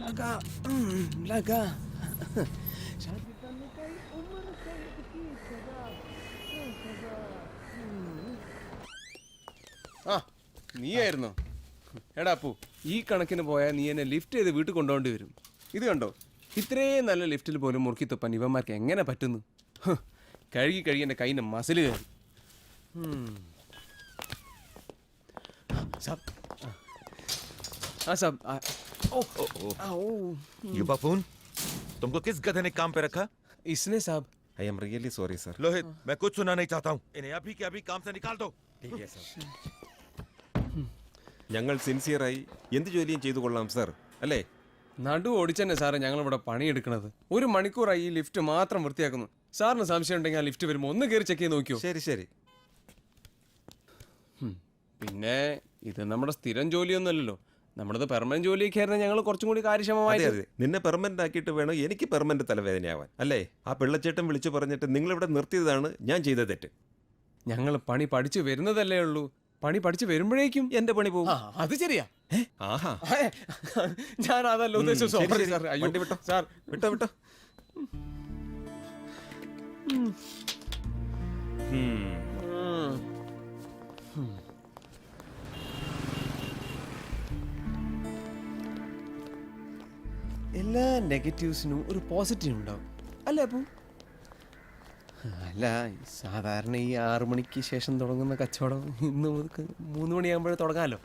लगा लगा ആ നീയായിരുന്നോ? എടാ അപ്പു, ഈ കണക്കിന് പോയാൽ നീ എന്നെ ലിഫ്റ്റ് ചെയ്ത് വീട്ടിൽ കൊണ്ടുപോകേണ്ടി വരും. ഇത് കണ്ടോ, ഇത്രയും നല്ല ലിഫ്റ്റിൽ പോലും മുറുക്കി തുപ്പാൻ ഇവന്മാർക്ക് എങ്ങനെ പറ്റുന്നു? കഴുകി കഴുകി എൻ്റെ കയ്യിൻ്റെ മസിൽ കയറി. हाँ साहब। You buffoon, तुमको किस गधे ने काम पे रखा? इसने साहब। I am really sorry sir. Lohit, मैं कुछ सुनना नहीं चाहता हूँ. इन्हें अभी के अभी काम से निकाल दो. ठीक है सर. ഞങ്ങൾ സിൻസിയറായി എന്ത് ജോലിയും ചെയ്തു കൊള്ളാം സർ, അല്ലേ? നടു ഓടിച്ചെന്നെ സാറേ ഞങ്ങളിവിടെ പണിയെടുക്കണത്. 1 മണിക്കൂറായി ഈ ലിഫ്റ്റ് മാത്രം വൃത്തിയാക്കുന്നു. സാറിന് സംശയം ഉണ്ടെങ്കിൽ ആ ലിഫ്റ്റ് വരുമ്പോൾ ഒന്ന് കയറി ചെക്ക് ചെയ്ത് നോക്കിയോ? ശരി ശരി. പിന്നെ ഇത് നമ്മുടെ സ്ഥിരം ജോലിയൊന്നുമല്ലല്ലോ, നമ്മുടേത് പെർമനന്റ് ജോലിയൊക്കെ ആയിരുന്നു. ഞങ്ങൾ കുറച്ചും കൂടി കാര്യക്ഷമമായി. നിന്നെ പെർമനന്റ് ആക്കിയിട്ട് വേണം എനിക്ക് പെർമനന്റ് തലവേദനയാവാൻ, അല്ലേ? ആ പിള്ളച്ചേട്ടൻ വിളിച്ചു പറഞ്ഞിട്ട് നിങ്ങളിവിടെ നിർത്തിയതാണ് ഞാൻ ചെയ്ത തെറ്റ്. ഞങ്ങൾ പണി പഠിച്ചു വരുന്നതല്ലേ ഉള്ളൂ, പണി പഠിച്ചു വരുമ്പോഴേക്കും എന്റെ പണി പോകും. അത് ശരിയാ. ഞാൻ അതല്ല ഉദ്ദേശിച്ചു. വിട്ടോ സാർ, വിട്ടോ വിട്ടോ. എല്ലാ നെഗറ്റീവ്സിനും ഒരു പോസിറ്റീവ് ഉണ്ടാവും, അല്ലേ അപ്പു? അല്ല, സാധാരണ ഈ 6 മണിക്ക് ശേഷം തുടങ്ങുന്ന കച്ചവടം ഇന്ന് 3 മണിയാകുമ്പോഴേ തുടങ്ങാമല്ലോ.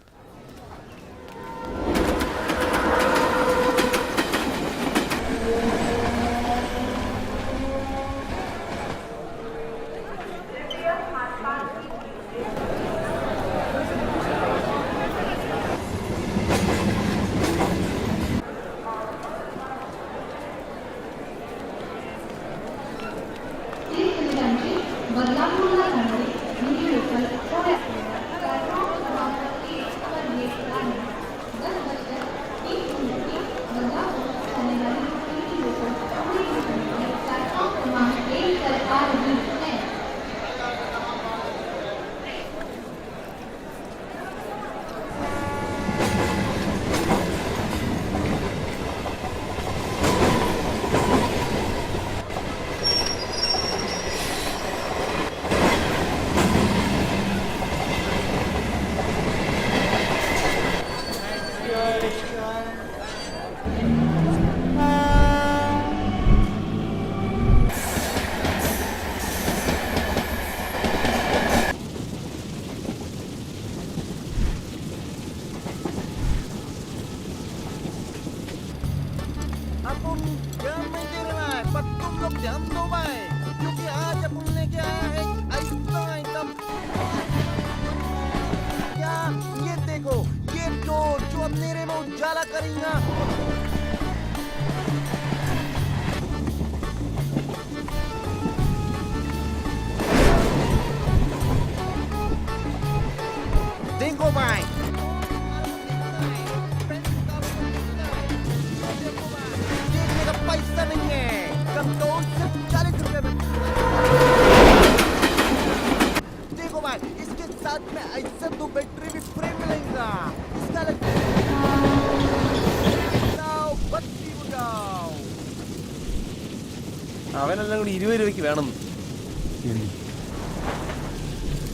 അവനെല്ലാം കൂടി 20 രൂപയ്ക്ക് വേണം.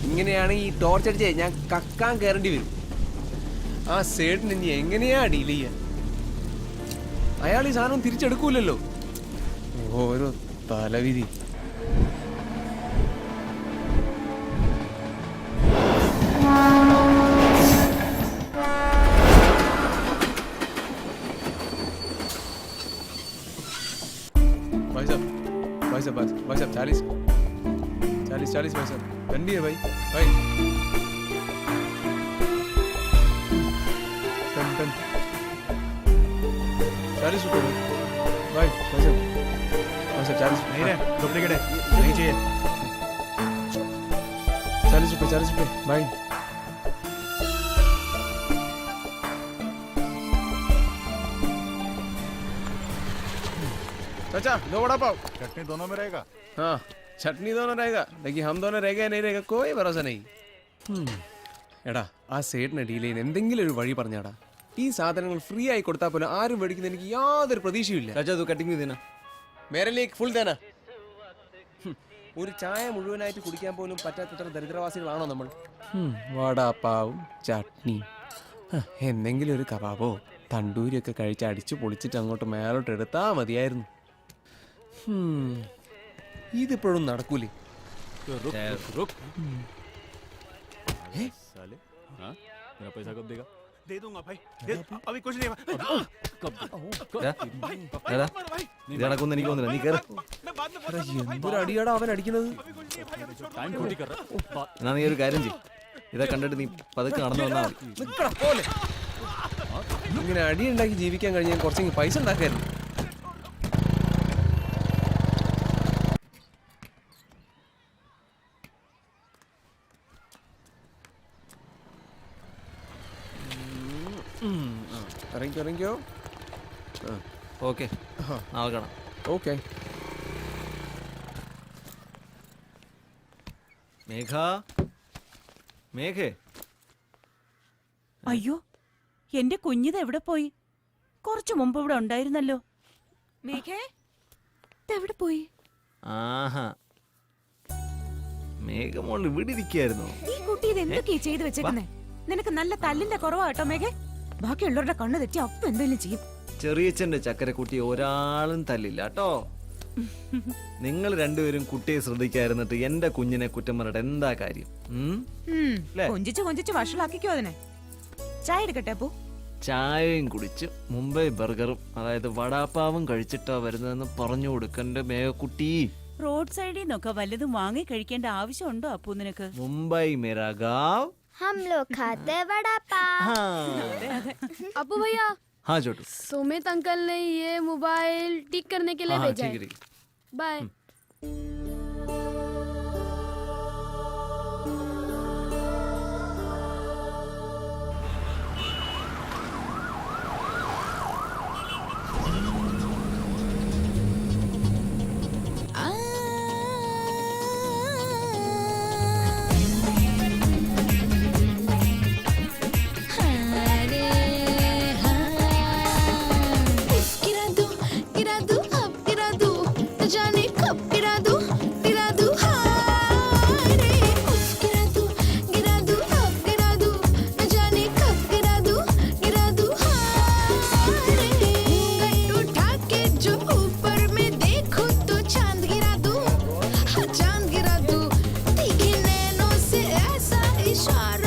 ഇങ്ങനെയാണ് ഈ ടോർച്ച് അടിച്ചേ ഞാൻ കക്കാൻ കയറേണ്ടി വരും. ആ സേട്ടിന് ഇനി എങ്ങനെയാ ഡീൽ ചെയ്യാൻ? അയാൾ ഈ സാധനം തിരിച്ചെടുക്കൂലല്ലോ. ഓരോ തലവിധി. भाई साहब 40 भाई साहब ठंडी है भाई 40 रुपये भाई साहब 40 नहीं रे, डुप्लीकेट है, नहीं चाहिए. 40 रुपये भाई. चाचा 2 वड़ा पाव. चटनी दोनों में रहेगा? हाँ, चटनी दोनों रहेगा, लेकिन हम दोनों रहेगा नहीं रहेगा कोई भरोसा नहीं. എടാ, ആ സേട്ടിനെ ഡീൽ ചെയ്യാൻ എന്തെങ്കിലും ഒരു വഴി പറഞ്ഞാടാ. ഈ സാധനങ്ങൾ ഫ്രീ ആയി കൊടുത്താൽ പോലും ആരും മേടിക്കുന്ന എനിക്ക് യാതൊരു പ്രതീക്ഷയില്ല. चाचा तू कटिंग भी देना. മേരലേക്ക് ഫുൾ തേന. ഒരു ചായ മുഴുവനായിട്ട് കുടിക്കാൻ പോലും പറ്റാത്തത്ര ദരിദ്രവാസികളാണോ നമ്മൾ? വടാപ്പാവും ചട്നി, എന്തെങ്കിലും ഒരു കബാബോ തണ്ടൂരിയൊക്കെ കഴിച്ച് അടിച്ചു പൊളിച്ചിട്ട് അങ്ങോട്ട് മേലോട്ട് എടുത്താ മതിയായിരുന്നു. ഇതിപ്പോഴും നടക്കൂലേ? रुक. साले. हाँ? मेरा पैसा कब देगा? दे दूंगा भाई. अभी कुछ नहीं. ഇതടക്കൊന്നും എനിക്ക് തോന്നുന്നില്ല. നീ കയറി. എന്തൊരു അടിയാടാ അവൻ അടിക്കുന്നത്. എന്നാ നീ ഒരു കാര്യം ചെയ്യും, ഇതൊക്കെ കണ്ടിട്ട് നീ പതുക്കെ നടന്നു വന്നാൽ മതി. ഇങ്ങനെ അടിയുണ്ടാക്കി ജീവിക്കാൻ കഴിഞ്ഞാൽ കുറച്ചെങ്കിൽ പൈസ ഉണ്ടാക്കായിരുന്നു. ഇറങ്ങിക്കോ. ഓക്കെ, നാളെ കാണാം. ഓക്കെ. മേഘ, മേഘേ. അയ്യോ, എന്റെ കുഞ്ഞിത് എവിടെ പോയി? കുറച്ചു മുമ്പ് ഇവിടെ ഉണ്ടായിരുന്നല്ലോ. മേഘേ, ഇതെവിടെ പോയി? ആഹാ, മേഘമോൾ ഇവിടെ ഇരിക്കായിരുന്നു. ഈ കുട്ടി ഇത് എന്തൊക്കെയാ ചെയ്തു വെച്ചേക്കുന്നേ? നിനക്ക് നല്ല തല്ലിന്റെ കുറവാ കേട്ടോ മേഘേ. ബാക്കിയുള്ളവരുടെ കണ്ണ് തെറ്റി അപ്പം എന്തെങ്കിലും ചെയ്യും. ചെറിയച്ഛന്റെ ചക്കരക്കുട്ടി ഒരാളും തല്ലില്ല കേട്ടോ. നിങ്ങൾ രണ്ടുപേരും കുട്ടിയെ ശ്രദ്ധിക്കാതിരുന്നിട്ട് എന്റെ കുഞ്ഞിനെ കുറ്റം പറഞ്ഞിട്ട് എന്താ കാര്യം? കൊഞ്ചിച്ച് വഷളാക്കിക്കോ അതിനെ. ചായ എടുക്കട്ടെ അപ്പു? ചായയും കുടിച്ച് മുംബൈ ബർഗറും അതായത് വടാപ്പാവും കഴിച്ചിട്ടാ വരുന്നതെന്ന് പറഞ്ഞു കൊടുക്കണ്ട മേഘക്കുട്ടി. റോഡ് സൈഡിൽ നിന്നൊക്കെ വല്ലതും വാങ്ങി കഴിക്കേണ്ട ആവശ്യമുണ്ടോ അപ്പു നിനക്ക്? മുംബൈ മേരാ ഗാവ്. हम लोग खाते हैं वड़ा पाव। अबू भैया, हाँ छोटू. सुमित अंकल ने ये मोबाइल ठीक करने के लिए हाँ, भेजा ठीक है. है. बाय. चांद गिरा दूं, तीखे नैनों से ऐसा इशारा